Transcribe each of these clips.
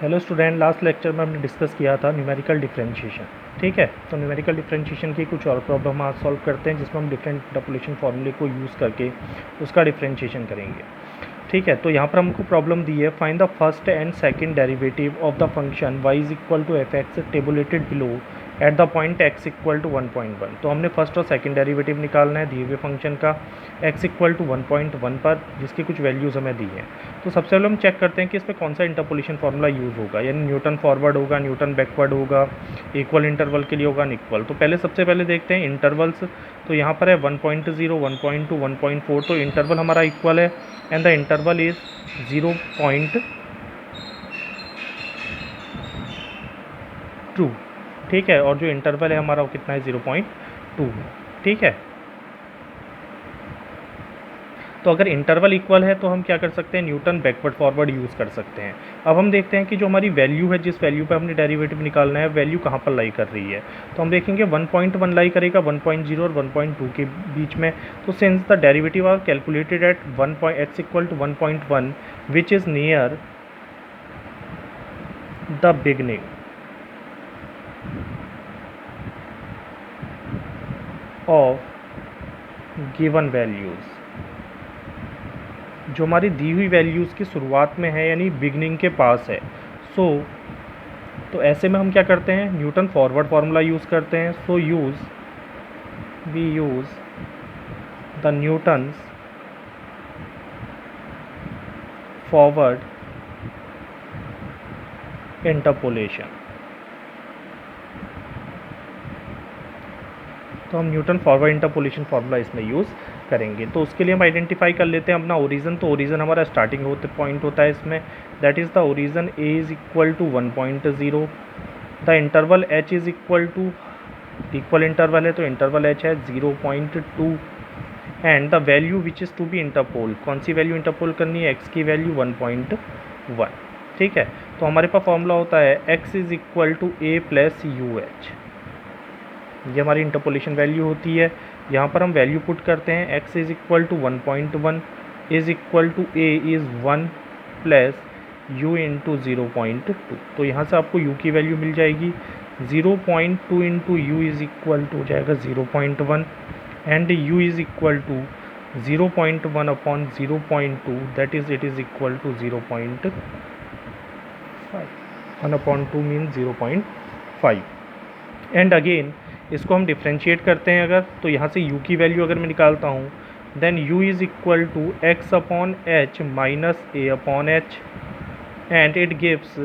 Hello student, last lecture में हमने discuss किया था न्यूमेरिकल डिफरेंशिएशन। ठीक है, तो न्यूमेरिकल डिफरेंशिएशन की कुछ और प्रॉब्लम आज सॉल्व करते हैं जिसमें हम डिफरेंट इंटरपोलेशन फार्मूले को यूज़ करके उसका डिफरेंशिएशन करेंगे। ठीक है, तो यहाँ पर हमको प्रॉब्लम दी है, find the first and second derivative of the function y is equal to F X tabulated below at the point x equal to 1.1। तो हमने फर्स्ट और सेकंड डेरिवेटिव निकालना है दिए हुए फंक्शन का x इक्वल टू 1.1 पर, जिसकी कुछ वैल्यूज़ हमें दी हैं। तो सबसे पहले हम चेक करते हैं कि इस पर कौन सा इंटरपोलेशन फार्मूला यूज़ होगा, यानी न्यूटन फॉरवर्ड होगा, न्यूटन बैकवर्ड होगा, इक्वल इंटरवल के लिए होगा, अनइक्वल। तो पहले सबसे पहले देखते हैं इंटरवल्स। तो यहाँ पर है 1.0, 1.2, 1.4, तो इंटरवल हमारा इक्वल है एंड द इंटरवल इज 0.2। ठीक है, और जो इंटरवल है हमारा वो कितना है, 0.2 है। ठीक है, तो अगर इंटरवल इक्वल है तो हम क्या कर सकते हैं, न्यूटन बैकवर्ड फॉरवर्ड यूज़ कर सकते हैं। अब हम देखते हैं कि जो हमारी वैल्यू है, जिस वैल्यू पे हमने डेरिवेटिव निकालना है, वैल्यू कहाँ पर लाई कर रही है। तो हम देखेंगे 1.1 लाई करेगा 1.0 और 1.2 के बीच में। तो since the derivative are calculated at x equal to 1.1 which is near the beginning of given values, जो हमारी दी हुई वैल्यूज़ की शुरुआत में है यानी बिगनिंग के पास है। तो ऐसे में हम क्या करते हैं, न्यूटन फॉरवर्ड फार्मूला यूज़ करते हैं। So we use the Newton's forward interpolation. तो हम न्यूटन फॉरवर्ड इंटरपोलेशन फार्मूला इसमें यूज़ करेंगे। तो उसके लिए हम आइडेंटिफाई कर लेते हैं अपना ओरिजन। तो ओरिजन हमारा स्टार्टिंग पॉइंट होता है इसमें, that is the origin a is equal to 1.0। The interval h is equal to, equal interval है तो इंटरवल h है 0.2 and the value which is to be interpol, कौन सी वैल्यू इंटरपोल करनी है, x की वैल्यू 1.1। ठीक है, तो हमारे पास फॉर्मूला होता है x is equal to a plus you H, ये हमारी इंटरपोलेशन वैल्यू होती है। यहाँ पर हम वैल्यू पुट करते हैं, x is equal to 1.1 is equal to a is 1 plus u into 0.2। तो यहाँ से आपको u की वैल्यू मिल जाएगी 0.2 into U is equal to हो जाएगा 0.1 and u is equal to 0.1 upon 0.2, that is it is equal to 0.5। 1 upon 2 mean 0.5 and again इसको हम डिफ्रेंशिएट करते हैं अगर, तो यहाँ से u की वैल्यू अगर मैं निकालता हूँ, then u is equal to x upon H minus a upon H and it gives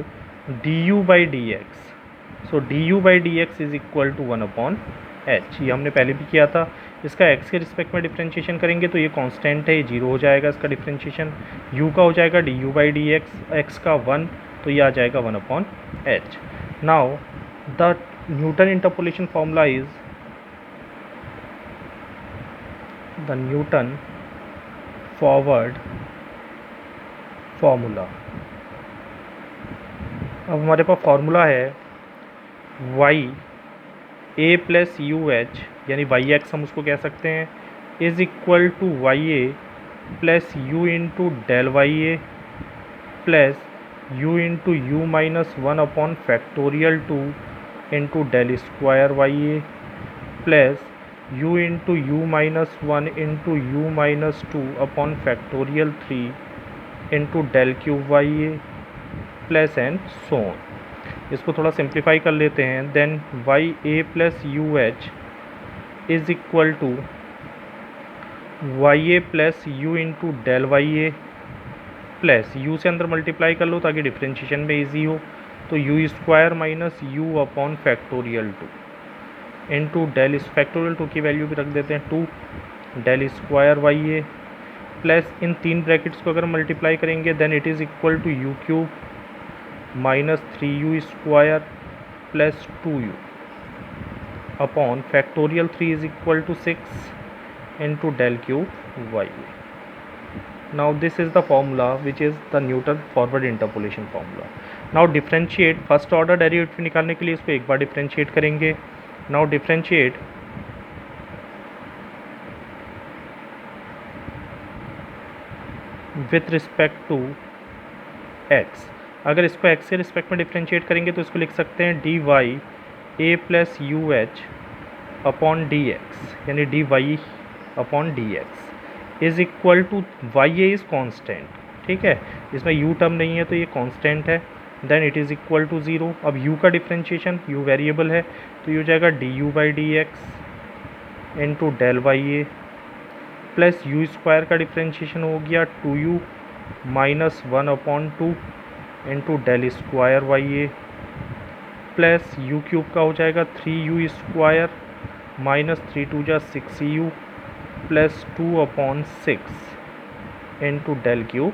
du by D X. So du by D x is equal to 1 upon H, ये हमने पहले भी किया था। इसका x के रिस्पेक्ट में differentiation करेंगे तो ये कांस्टेंट है, ये 0 हो जाएगा इसका डिफ्रेंशिएशन। u का हो जाएगा du by D x, x का 1, तो ये आ जाएगा 1 upon H. Now the Newton interpolation formula is the Newton forward formula। अब हमारे पास फॉर्मूला है y a plus you H, यानी वाई एक्स हम उसको कह सकते हैं, is equal to Y A plus U into del Y A plus U into U minus 1 upon factorial 2 into del square Y A plus U into U minus 1 into U minus 2 upon factorial 3 into del cube Y A plus and so on. इसको थोड़ा simplify कर लेते हैं, then Y A plus you H is equal to Y A plus U into del Y A plus U से अंदर multiply कर लो ताकि differentiation में ईजी हो, तो U square minus U upon factorial 2 into del, factorial 2 की value भी रख देते हैं 2 डेल स्क्वायर वाई ए प्लस इन तीन ब्रैकेट्स को अगर मल्टीप्लाई करेंगे then it is equal to U cube minus 3u square plus 2u upon factorial 3 is equal to 6 into del cube Y A. Now this is the formula which is the Newton forward interpolation formula. Now differentiate, first order derivative निकालने के लिए इसको एक बार differentiate करेंगे। Now differentiate with respect to x। अगर इसको x के रिस्पेक्ट में डिफ्रेंशिएट करेंगे तो इसको लिख सकते हैं dy a plus U H upon D x, यानी d y upon D x is equal to Y a is constant, ठीक है, इसमें u टर्म नहीं है तो ये कॉन्स्टेंट है, then it is equal to 0। अब u का डिफ्रेंशिएशन, u वेरिएबल है तो ये हो जाएगा D you by D x into del Y A plus u square का डिफ्रेंशिएशन हो गया 2u minus 1 upon 2 into del square Y ए प्लस यू क्यूब का हो जाएगा 3u स्क्वायर माइनस 3 2 जा 6u plus 2 upon 6 into del cube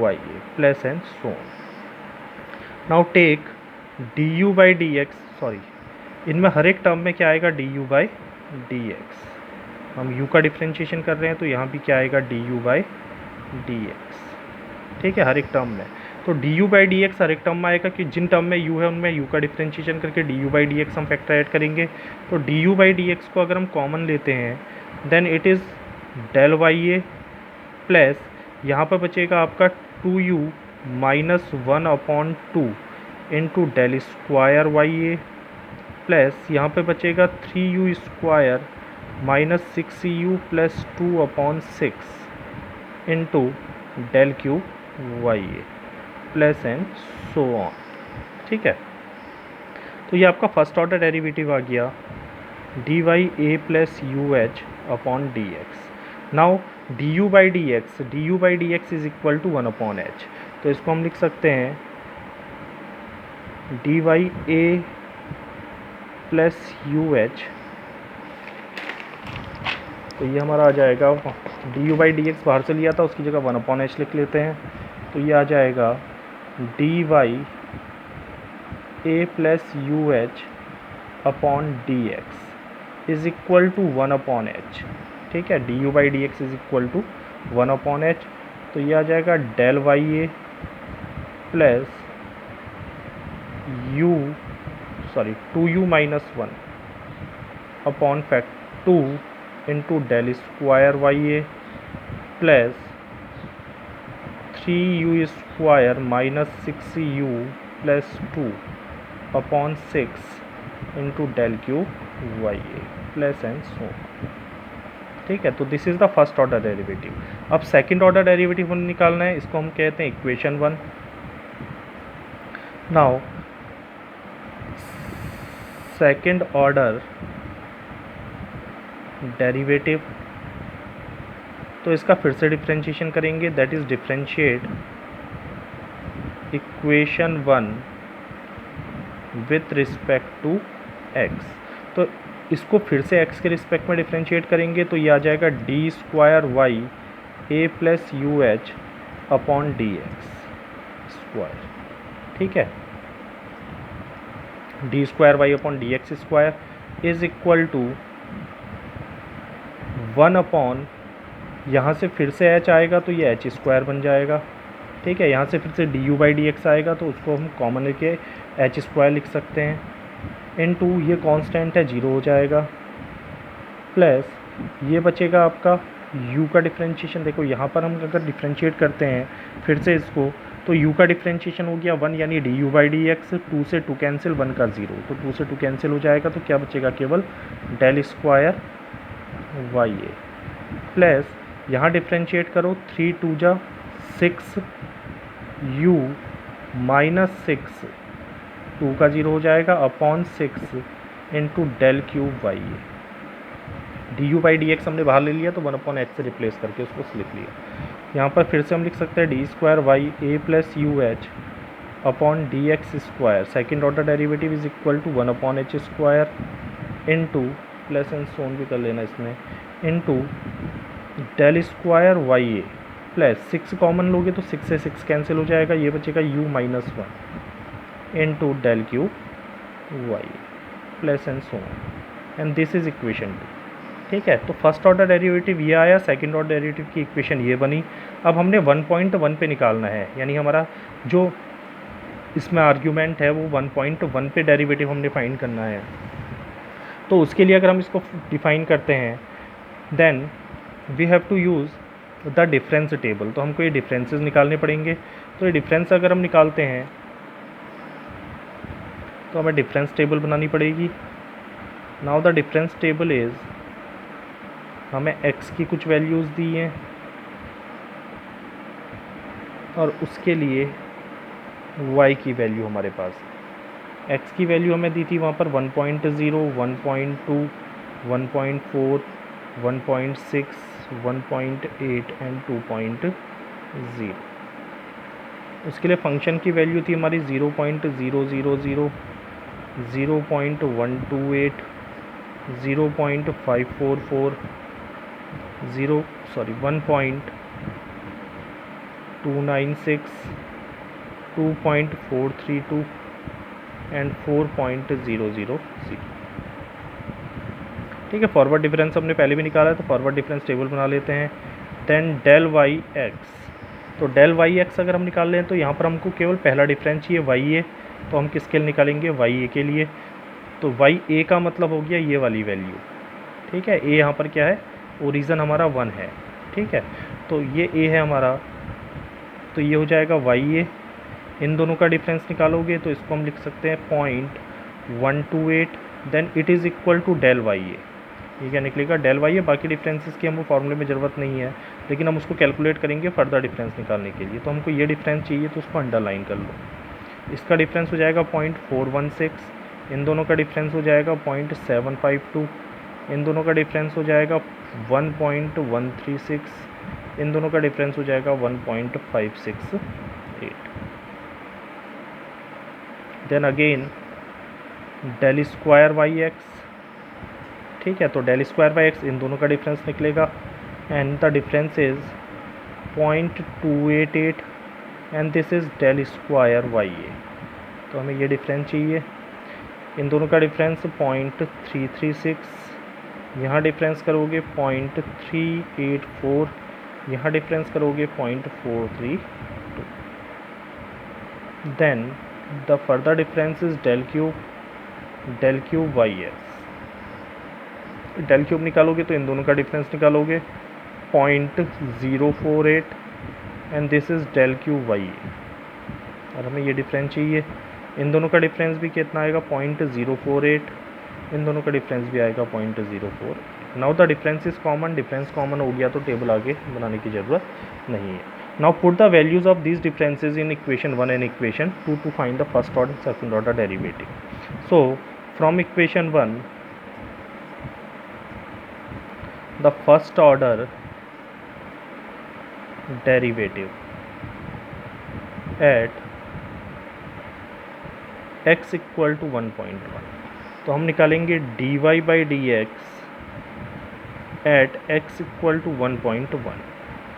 Y A plus and so on. Now take d you by D x, sorry इनमें हर एक term में क्या आएगा d you by D x, हम u का डिफ्रेंशिएशन कर रहे हैं तो यहाँ भी क्या आएगा d you by D x, ठीक है, हर एक टर्म में। तो d you by D x हर एक टर्म में आएगा कि जिन टर्म में u है उनमें u का डिफ्रेंशिएशन करके d you by D x हम फैक्टर ऐड करेंगे। तो d you by D x को अगर हम कॉमन लेते हैं then it is del Y A plus यहाँ पर बचेगा आपका 2u minus 1 upon 2 into del square Y ए प्लस यहाँ पे बचेगा 3u square minus 6u plus 2 upon 6 into del cube Y A plus and so on, ठीक है। तो ये आपका फर्स्ट ऑर्डर डेरिवेटिव आ गया D Y A plus U H upon D X. Now D you by D X is equal to 1 upon H, तो इसको हम लिख सकते हैं D Y A plus you H, तो ये हमारा आ जाएगा D you by D X बाहर से लिया था उसकी जगह 1 अपॉन एच लिख लेते हैं, तो ये आ जाएगा D Y A plus U H upon D x is equal to 1 upon H, ठीक है, D you by D x is equal to 1 upon H, तो ये आ जाएगा del Y A plus U sorry 2u minus 1 upon fact 2 into del square Y A plus 3u square minus 6u plus 2 upon 6 into del cube Y A plus and सो, ठीक है। तो this is the first order derivative. अब second order derivative हमें निकालना है, इसको हम कहते हैं equation 1। Now second order derivative, तो इसका फिर से डिफ्रेंशिएशन करेंगे, that is differentiate equation 1 with respect to x। तो इसको फिर से x के रिस्पेक्ट में डिफ्रेंशिएट करेंगे तो ये आ जाएगा डी स्क्वायर वाई ए plus U H upon D x square, ठीक है, d square y upon D x square is equal to 1 upon, यहाँ से फिर से h आएगा तो ये एच स्क्वायर बन जाएगा, ठीक है, यहाँ से फिर से D you by D x आएगा तो उसको हम कॉमन लेके एच स्क्वायर लिख सकते हैं, इनटू ये कांस्टेंट है 0 हो जाएगा, प्लस ये बचेगा आपका u का डिफ्रेंशिएशन। देखो यहाँ पर हम अगर डिफ्रेंशिएट करते हैं फिर से इसको, तो u का डिफ्रेंशिएशन हो गया 1 यानी D you by D x, 2 से 2 कैंसिल, 1 का 0, तो 2 से 2 कैंसिल हो जाएगा, तो क्या बचेगा केवल डेल स्क्वायर वाई ए प्लस यहाँ डिफ्रेंशिएट करो 3 2 जा 6 u माइनस 6 2 का 0 हो जाएगा upon 6 into del cube Y A, D you by D X हमने बाहर ले लिया तो 1 अपॉन एच से रिप्लेस करके उसको लिख लिया। यहाँ पर फिर से हम लिख सकते हैं d square Y A plus U H upon D x square, second order derivative is equal to 1 upon h square into plus and so on भी कर लेना इसमें, इंटू डेल स्क्वायर वाई ए प्लस 6 कॉमन लोगे तो 6 से 6 कैंसिल हो जाएगा, ये बचेगा u minus 1 into del cube Y plus and so and this is equation 2, ठीक है। तो फर्स्ट ऑर्डर डेरिवेटिव ये आया, सेकंड ऑर्डर डेरिवेटिव की इक्वेशन ये बनी। अब हमने 1.1 पे निकालना है, यानी हमारा जो इसमें आर्ग्यूमेंट है वो 1.1 पे डेरिवेटिव हमने फाइंड करना है। तो उसके लिए अगर हम इसको डिफाइन करते हैं then we have to use the difference table, तो हमको ये डिफरेंसेस निकालने पड़ेंगे। तो ये डिफरेंस अगर हम निकालते हैं तो हमें डिफरेंस टेबल बनानी पड़ेगी। Now the difference table is, हमें x की कुछ वैल्यूज़ दी हैं और उसके लिए y की वैल्यू हमारे पास। x की वैल्यू हमें दी थी वहाँ पर 1.0, 1.2, 1.4, 1.6, 1.8 एंड 2.0। उसके लिए फंक्शन की वैल्यू थी हमारी 0.000, 0.128, 0.544, 1.296, 2.432 एंड 4.000। ठीक है, फॉरवर्ड डिफरेंस हमने पहले भी निकाला है तो फॉरवर्ड डिफरेंस टेबल बना लेते हैं। देन डेल वाई एक्स, तो डेल वाई एक्स अगर हम निकाल लें तो यहाँ पर हमको केवल पहला डिफरेंस चाहिए वाई ए, तो हम किसके लिए निकालेंगे, वाई ए के लिए। तो वाई ए का मतलब हो गया ये वाली वैल्यू। ठीक है, ए यहाँ पर क्या है, ओरिजिन हमारा 1 है। ठीक है, तो ये ए है हमारा, तो ये हो जाएगा वाई ए। इन दोनों का डिफरेंस निकालोगे तो इसको हम लिख सकते हैं 0.128, then it is equal to del Y a. ये क्या निकलेगा, डेल वाई ए। बाकी डिफरेंसेस की हमको फॉर्मूले में ज़रूरत नहीं है, लेकिन हम उसको कैलकुलेट करेंगे फर्दर डिफरेंस निकालने के लिए। तो हमको ये डिफरेंस चाहिए तो उसको अंडरलाइन कर लो। इसका डिफरेंस हो जाएगा 0.416, इन दोनों का डिफरेंस हो जाएगा 0.752, इन दोनों का डिफरेंस हो जाएगा 1.136, इन दोनों का डिफरेंस हो जाएगा 1.568। Then again del square y x. ठीक है, तो डेल स्क्वायर बाई एक्स, इन दोनों का डिफरेंस निकलेगा and the difference is 0.288 and this is del square Y a. तो हमें ये डिफरेंस चाहिए। इन दोनों का डिफरेंस 0.336, यहाँ डिफरेंस करोगे 0.384, यहाँ डिफरेंस करोगे 0.432। Then the further difference is del cube y s. Del cube निकालोगे तो इन दोनों का डिफरेंस निकालोगे 0.048 and this is del cube Y a, और हमें ये डिफरेंस चाहिए। इन दोनों का डिफरेंस भी कितना आएगा, 0.048, इन दोनों का डिफरेंस भी आएगा 0.04। Now the difference is common, difference common हो गया तो टेबल आगे बनाने की ज़रूरत नहीं है। Now put the values of these differences in equation 1 and equation 2 to find the first order second order derivative. So from equation 1 the first order derivative at x equal to 1.1, तो हम निकालेंगे dy by dx at x equal to 1.1,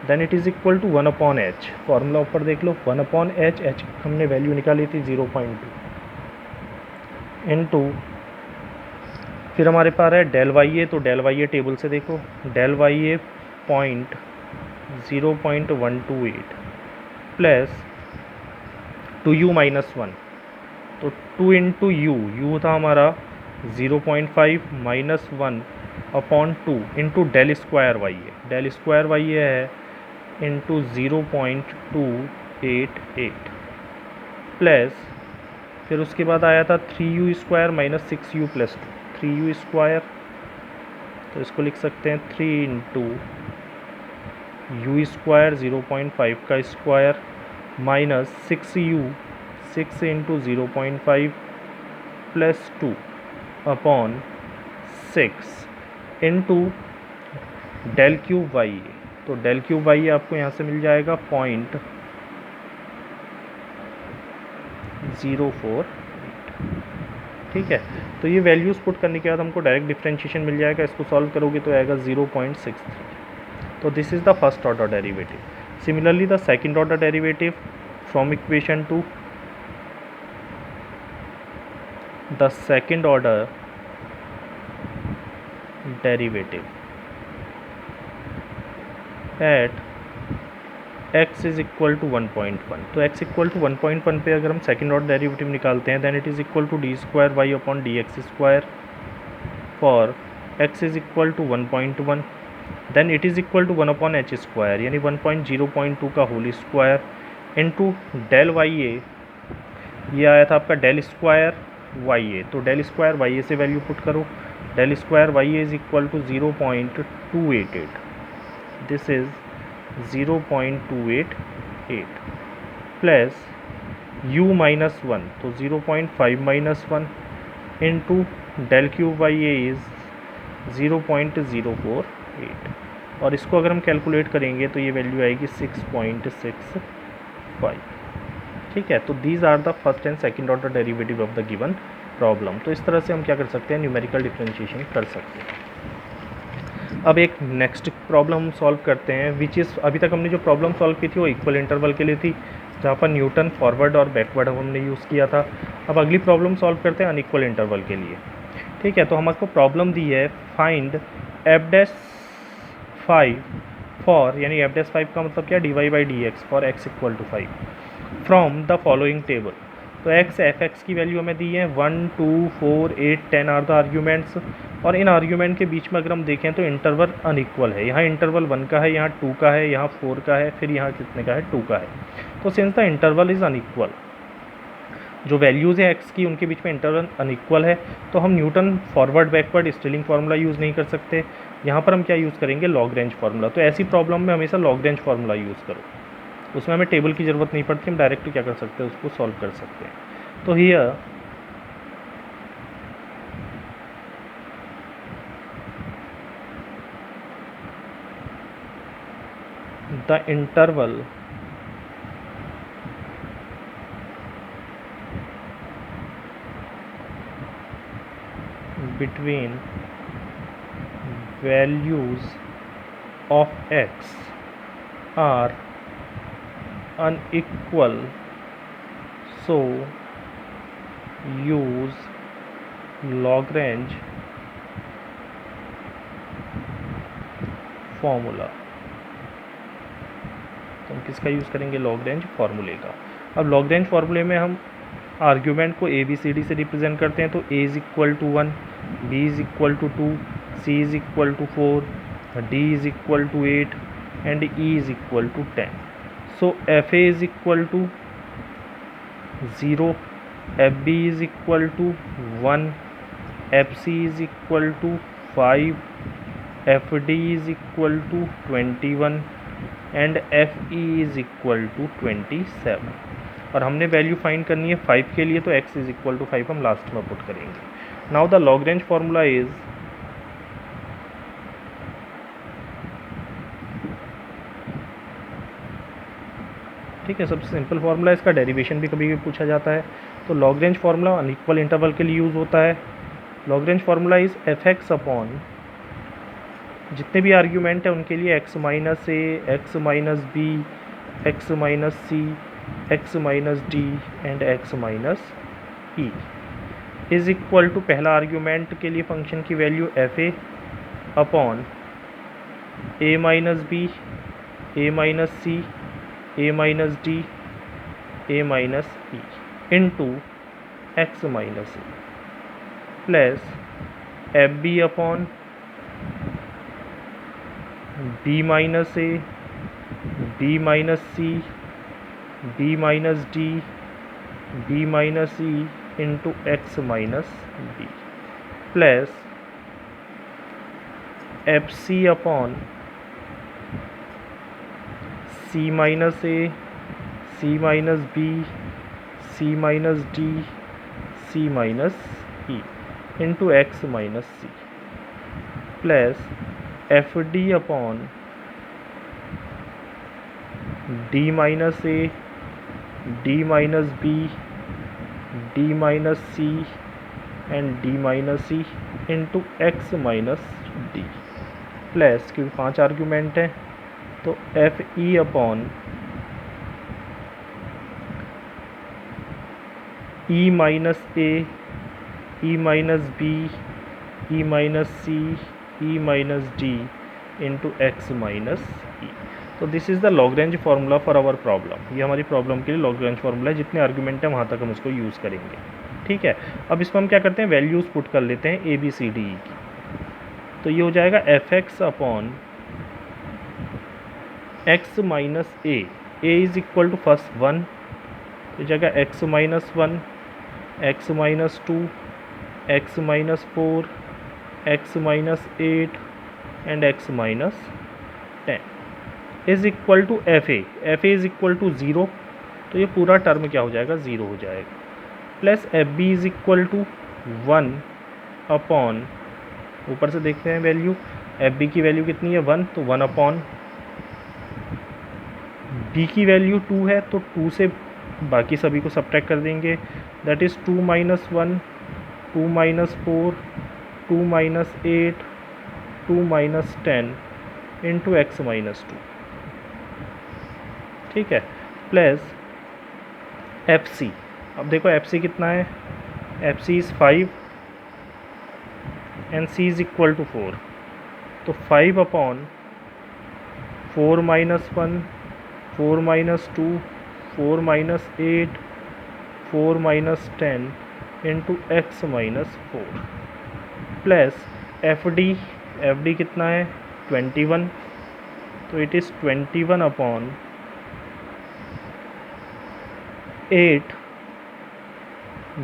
then it is equal to 1 upon h. Formula ऊपर देख लो, 1 upon h, h हमने value निकाली थी 0.2 into, फिर हमारे पास है डेल वाई ए, तो डेल वाई ए टेबल से देखो, del Y a 0.128 plus 2u minus 1, तो 2 इंटू यू था हमारा 0.5 minus 1 upon 2 into del square Y a, del square Y a है इंटू 0.288 प्लस, फिर उसके बाद आया था 3u square minus 6u plus 2, 3u square, तो इसको लिख सकते हैं 3 इंटू यू स्क्वायर 0.5 का square minus 6u, 6 into 0.5 plus 2 upon 6 into del cube Y a, तो डेल क्यूब वाई ए आपको यहाँ से मिल जाएगा 0.048। ठीक है, तो ये वैल्यूज़ पुट करने के बाद हमको डायरेक्ट डिफरेंशिएशन मिल जाएगा। इसको सॉल्व करोगे तो आएगा 0.63। तो this is the first order derivative. Similarly the second order derivative from equation 2, the second order derivative at x is equal to 1.1, तो x इक्वल टू 1.1 पे अगर हम सेकंड ऑर्डर डेरिवेटिव निकालते हैं, then it is equal to d square y upon D x square for x is equal to 1.1, then it is equal to 1 upon h square, यानी 1.0.2 का whole square into del Y a, ये आया था आपका del square Y a, तो del square Y a से value put करो, del square Y a is equal to 0.288, this is 0.288 plus u minus 1, तो 0.5 minus 1 into del cube Y a is 0.048, और इसको अगर हम कैलकुलेट करेंगे तो ये वैल्यू आएगी 6.65। ठीक है, तो these are the first and second order derivative of the given problem. तो इस तरह से हम क्या कर सकते हैं, न्यूमेरिकल डिफरेंशिएशन कर सकते हैं। अब एक नेक्स्ट प्रॉब्लम हम सॉल्व करते हैं, विच इज़, अभी तक हमने जो प्रॉब्लम सॉल्व की थी वो इक्वल इंटरवल के लिए थी, जहाँ पर न्यूटन फॉरवर्ड और बैकवर्ड हमने यूज़ किया था। अब अगली प्रॉब्लम सॉल्व करते हैं अनइक्वल इंटरवल के लिए। ठीक है, तो हमको प्रॉब्लम दी है फाइंड f' 5 फॉर, यानी f' 5 का मतलब क्या, dy/dx for x equal to 5 from the following table. तो x f(x) की वैल्यू हमें दी है 1 2 4 8 10 आर द आर्ग्यूमेंट्स, और इन आर्ग्यूमेंट के बीच में अगर हम देखें तो इंटरवल अनइक्वल है, यहाँ इंटरवल 1 का है, यहाँ 2 का है, यहाँ 4 का है, फिर यहाँ कितने का है, 2 का है। तो since the interval is unequal, जो वैल्यूज़ हैं x की उनके बीच में इंटरवल अनइक्वल है, तो हम Newton forward backward Stilling formula use नहीं कर सकते। यहाँ पर हम क्या यूज़ करेंगे, लॉग्रेंज फार्मूला। तो ऐसी प्रॉब्लम में हमेशा लॉग्रेंज फार्मूला यूज़ करो, उसमें हमें टेबल की ज़रूरत नहीं पड़ती, हम डायरेक्ट क्या कर सकते हैं, उसको सॉल्व कर सकते हैं। तो here the interval between values of x are unequal, so use Lagrange formula। तो हम किसका यूज़ करेंगे, लॉग्रेंज फार्मूले का। अब लॉग्रेंज फार्मूले में हम आर्ग्यूमेंट को ABCD से रिप्रेजेंट करते हैं, तो a is equal to 1, b is equal to 2, c is equal to 4, d is equal to 8 and e is equal to 10। So fa is equal to 0, fb is equal to 1, fc is equal to 5, fd is equal to 21 and fe is equal to 27। और हमने value find करनी है 5 के लिए, तो x is equal to 5 हम last में put करेंगे। Now the Lagrange formula is, ठीक है, सबसे सिंपल फार्मूला, इसका डेरिवेशन भी कभी भी पूछा जाता है। तो लॉग्रेंज फार्मूला अनइक्वल इंटरवल के लिए यूज़ होता है। लॉग्रेंज फार्मूला इज़ f(x) अपॉन जितने भी आर्ग्यूमेंट है उनके लिए x minus a, x minus b, x minus c, x minus d and x minus e is equal to, पहला आर्ग्यूमेंट के लिए फंक्शन की value fa upon a minus b, a minus c, a minus d, a minus e into x minus e plus fb upon b minus a, b minus c, b minus d, b minus e into x minus b plus fc upon c minus a, c minus b, c minus d, c minus e into x minus c plus fd upon d minus a, d minus b, d minus c and d minus e into x minus d plus, क्योंकि 5 argument हैं, तो fe upon e minus a, e minus b, e minus c, e minus d into x minus e। तो this is the Lagrange formula for our problem. ये हमारी problem के लिए लॉग्रेंज formula है, जितने आर्ग्यूमेंट हैं वहाँ तक हम इसको यूज़ करेंगे। ठीक है, अब इसमें हम क्या करते हैं, वैल्यूज़ पुट कर लेते हैं a b c d e की। तो ये हो जाएगा f(x) upon x minus a a is equal to first 1 तो जगह x minus 1, x minus 2, x minus 4, x minus 8 and x minus 10 is equal to f a is equal to 0 तो ये पूरा टर्म क्या हो जाएगा 0 हो जाएगा, plus f b is equal to 1 upon, ऊपर से देखते हैं वैल्यू, एफ बी की वैल्यू कितनी है 1 तो 1 अपॉन, बी की वैल्यू 2 है तो 2 से बाकी सभी को सब्ट्रैक्ट कर देंगे, that is 2 minus 1, 2 minus 4, 2 minus 8, 2 minus 10 into x minus 2, ठीक है, प्लस एफ सी। अब देखो एफ सी कितना है, f c is 5 and c is equal to 4 तो 5 upon 4 minus 1, 4 minus 2, 4 minus 8, 4 minus 10 into x minus 4 plus f d कितना है 21 तो इट इज़ 21 अपॉन 8,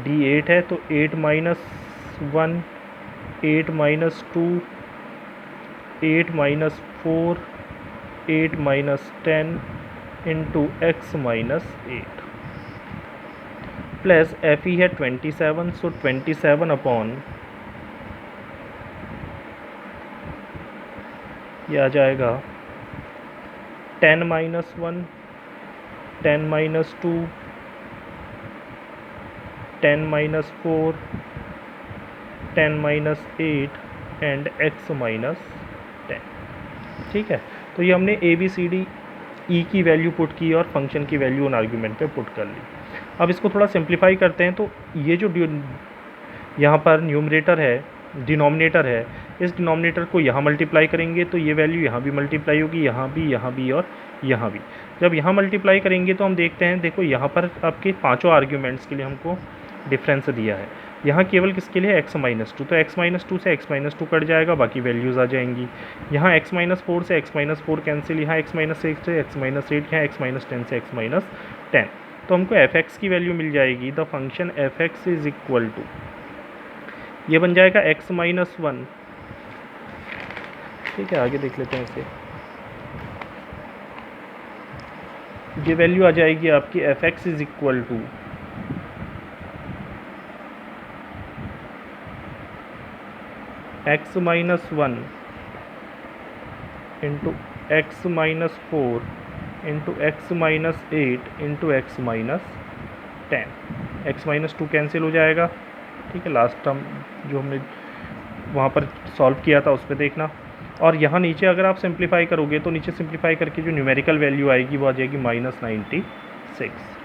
डी 8 है तो 8 minus 1, 8 minus 2, 8 minus 4, 8 minus 10 into x minus 8 plus F E है 27 सो 27 upon, ये आ जाएगा 10 minus 1, 10 minus 2, 10 minus 4, 10 minus 8 and x minus 10, ठीक है। तो ये हमने A B C D E की वैल्यू पुट की और फंक्शन की वैल्यू उन आर्ग्यूमेंट पे पुट कर ली। अब इसको थोड़ा सिंप्लीफाई करते हैं तो ये जो यहाँ पर न्यूमरेटर है, डिनोमिनेटर है, इस डिनोमिनेटर को यहाँ मल्टीप्लाई करेंगे तो ये वैल्यू यहाँ भी मल्टीप्लाई होगी, यहाँ भी और यहाँ भी। जब यहाँ मल्टीप्लाई करेंगे तो हम देखते हैं, देखो यहाँ पर आपके पांचों आर्ग्यूमेंट्स के लिए हमको डिफरेंस दिया है, यहाँ केवल किसके लिए x माइनस 2 तो x माइनस 2 से x माइनस 2 कट जाएगा, बाकी वैल्यूज़ आ जाएंगी। यहाँ x माइनस 4 से x माइनस 4 कैंसिल, यहाँ x माइनस 8 से x माइनस 8, यहाँ x माइनस 10 से x माइनस 10 तो हमको f(x) की वैल्यू मिल जाएगी। The function f(x) is equal to, ये बन जाएगा x माइनस 1, ठीक है, आगे देख लेते हैं इसे। ये वैल्यू आ जाएगी आपकी f(x) is equal to x minus 1 into x minus 4 into x minus 8 into x minus 10, x minus 2 cancel हो जाएगा, ठीक है। लास्ट टर्म जो हमने वहाँ पर सॉल्व किया था उस पर देखना। और यहाँ नीचे अगर आप सिंप्लीफाई करोगे तो नीचे सिंप्लीफाई करके जो न्यूमेरिकल वैल्यू आएगी वो आ जाएगी -96,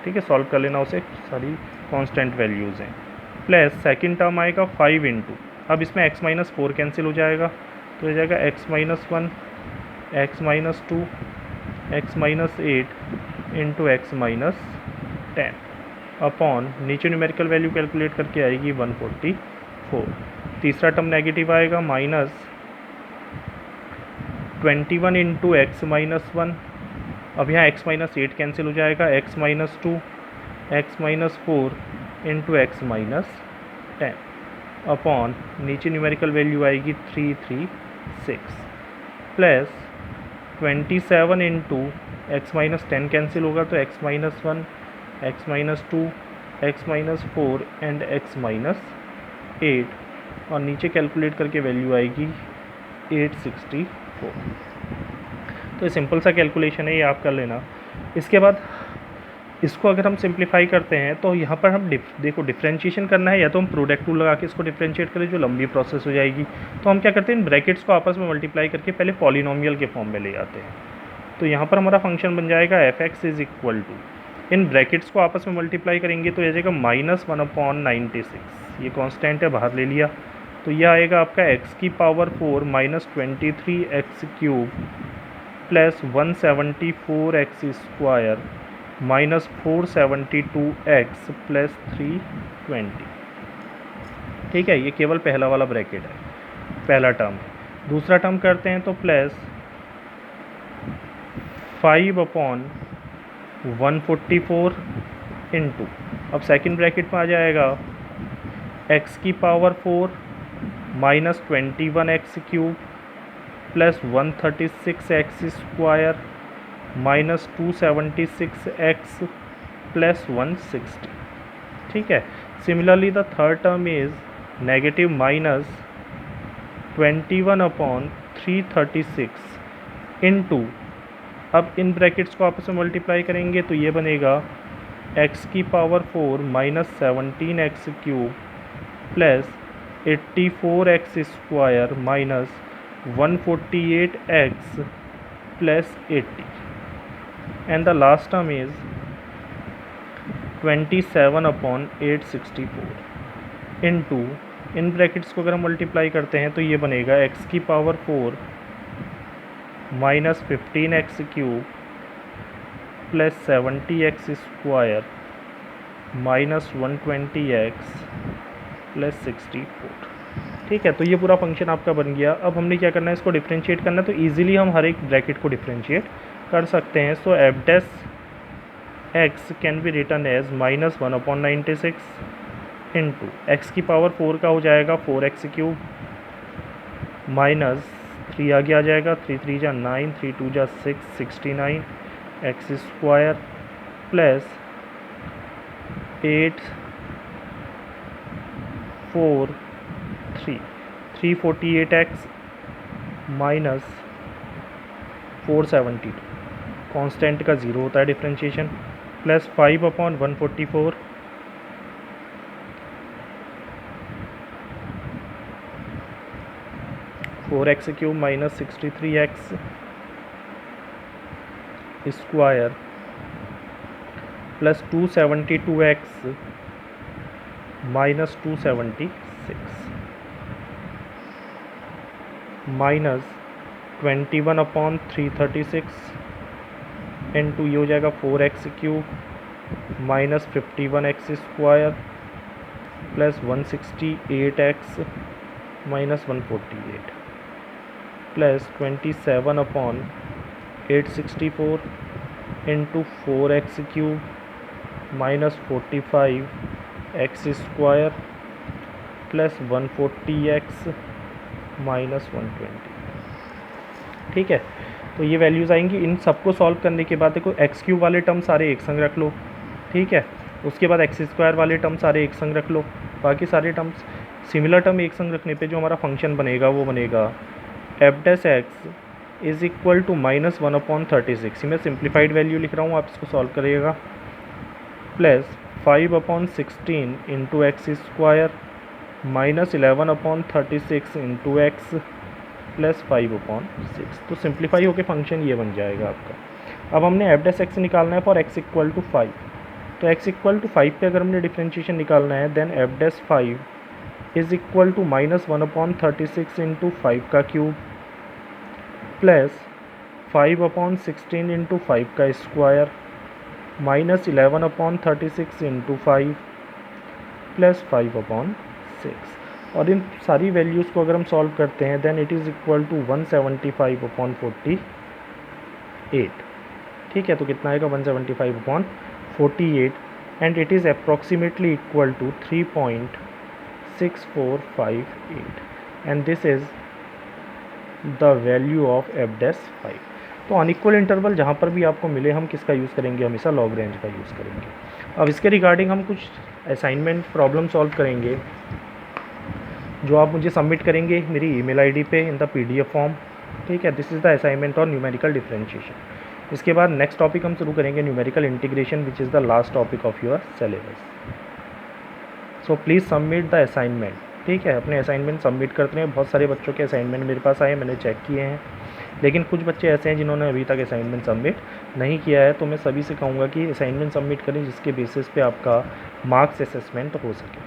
ठीक है, सॉल्व कर लेना उसे, सारी कांस्टेंट वैल्यूज़ हैं। प्लस सेकंड टर्म आएगा 5 इंटू, अब इसमें x माइनस 4 कैंसिल हो जाएगा तो हो जाएगा x minus 1, x minus 2, x minus 8 into x minus 10 upon, नीचे न्यूमेरिकल वैल्यू कैलकुलेट करके आएगी 144। तीसरा टर्म नेगेटिव आएगा -21 इंटू एक्स माइनस 1, अब यहाँ x माइनस 8 कैंसिल हो जाएगा, x minus 2, x minus 4 into x minus 10 upon, नीचे न्यूमेरिकल वैल्यू आएगी 336 plus 27 into x minus 10 cancel होगा तो x minus 1, x minus 2, x minus 4 and x minus 8 और नीचे कैलकुलेट करके वैल्यू आएगी 864। तो ये सिंपल सा कैलकुलेशन है, ये आप कर लेना। इसके बाद इसको अगर हम सिंप्लीफाई करते हैं तो यहाँ पर हम देखो डिफरेंशिएशन करना है, या तो हम प्रोडक्ट टूल लगा के इसको डिफरेंशिएट करें जो लंबी प्रोसेस हो जाएगी, तो हम क्या करते हैं इन ब्रैकेट्स को आपस में मल्टीप्लाई करके पहले पॉलिनोमियल के फॉर्म में ले आते हैं। तो यहाँ पर हमारा फंक्शन बन जाएगा f(x) इज इक्वल टू, इन ब्रैकेट्स को आपस में मल्टीप्लाई करेंगे तो यह जाएगा -1/96, ये कॉन्स्टेंट है बाहर ले लिया तो यह आएगा आपका x की power 4 -23x³ plus 174x² -472x plus 320, ठीक है। ये केवल पहला वाला ब्रैकेट है, पहला टर्म। दूसरा टर्म करते हैं तो प्लस 5 अपॉन 144 इंटू, अब सेकंड ब्रैकेट में आ जाएगा x की power 4 minus 21x cube plus 136x square minus 276x plus 160. ठीक है. Similarly the third term is negative minus 21/336 into, अब इन ब्रैकेट्स को आपस में मल्टीप्लाई करेंगे तो ये बनेगा x की power 4 minus 17x cube plus 84x square minus 148x plus 80, and the last term is 27/864 into, in brackets को अगर हम मल्टीप्लाई करते हैं तो ये बनेगा x की power 4 minus 15x cube plus 70x square minus 120x plus 64. ठीक है. तो ये पूरा फंक्शन आपका बन गया. अब हमने क्या करना है, इसको डिफ्रेंशिएट करना है. तो ईजिली हम हर एक ब्रैकेट को डिफ्रेंशिएट कर सकते हैं. So f dash x can be written as minus 1/96 into, x की पावर 4 का हो जाएगा 4x क्यूब माइनस 3 आगे आ जाएगा, 3 3 जा 9, 3 2 जा 6, 69 x square plus 8 4 3 348x minus 472, constant का 0 होता है differentiation, plus 5/144 4x cube minus 63x square plus 272x minus 276 minus 21/336 into, ये हो जाएगा 4x cube minus 51x square plus 168x minus 148 plus 27/864 into 4x cube minus 45x square plus 140x minus 120. ठीक है. तो ये वैल्यूज़ आएंगी. इन सबको solve करने के बाद देखो एक्स क्यूब वाले टर्म सारे एक संग रख लो. ठीक है. उसके बाद एक्स स्क्वायर वाले टर्म सारे एक संग रख लो. बाकी सारे टर्म्स, सिमिलर टर्म एक संग रखने पे जो हमारा फंक्शन बनेगा वो बनेगा f dash x is equal to minus 1/36. मैं सिंप्लीफाइड वैल्यू लिख रहा हूँ, आप इसको सॉल्व करिएगा, plus 5/16 into x square minus 11/36 into x plus 5/6. तो सिंप्लीफाई होकर फंक्शन ये बन जाएगा आपका. अब हमने एफ डैश एक्स निकालना है फॉर एक्स इक्वल टू 5. तो एक्स इक्वल टू 5 पे अगर हमने डिफ्रेंशिएशन निकालना है, then f dash 5 is equal to minus 1/36 into 5 का क्यूब प्लस 5/16 इंटू 5 का स्क्वायर माइनस 11/36 इंटू 5 प्लस 5/6. और इन सारी वैल्यूज़ को अगर हम सॉल्व करते हैं, then it is equal to 175/48. ठीक है. तो कितना आएगा 175/48, and it is approximately equal to 3.6458, and this is the value of f dash 5. तो अनइक्वल इंटरवल जहाँ पर भी आपको मिले, हम किसका यूज़ करेंगे, हमेशा लॉग रेंज का यूज़ करेंगे. अब इसके रिगार्डिंग हम कुछ असाइनमेंट प्रॉब्लम सॉल्व करेंगे जो आप मुझे सबमिट करेंगे मेरी ईमेल आईडी पे इन द PDF फॉर्म. ठीक है. This is the assignment on numerical differentiation. इसके बाद नेक्स्ट टॉपिक हम शुरू करेंगे numerical integration, which is the last topic of your syllabus. So please submit the assignment. ठीक है. अपने असाइनमेंट सबमिट करते हैं. बहुत सारे बच्चों के असाइनमेंट मेरे पास आए, मैंने चेक किए हैं, लेकिन कुछ बच्चे ऐसे हैं जिन्होंने अभी तक असाइनमेंट सबमिट नहीं किया है. तो मैं सभी से कहूँगा कि असाइनमेंट सबमिट करें, जिसके बेसिस पे आपका मार्क्स असेसमेंट हो सके.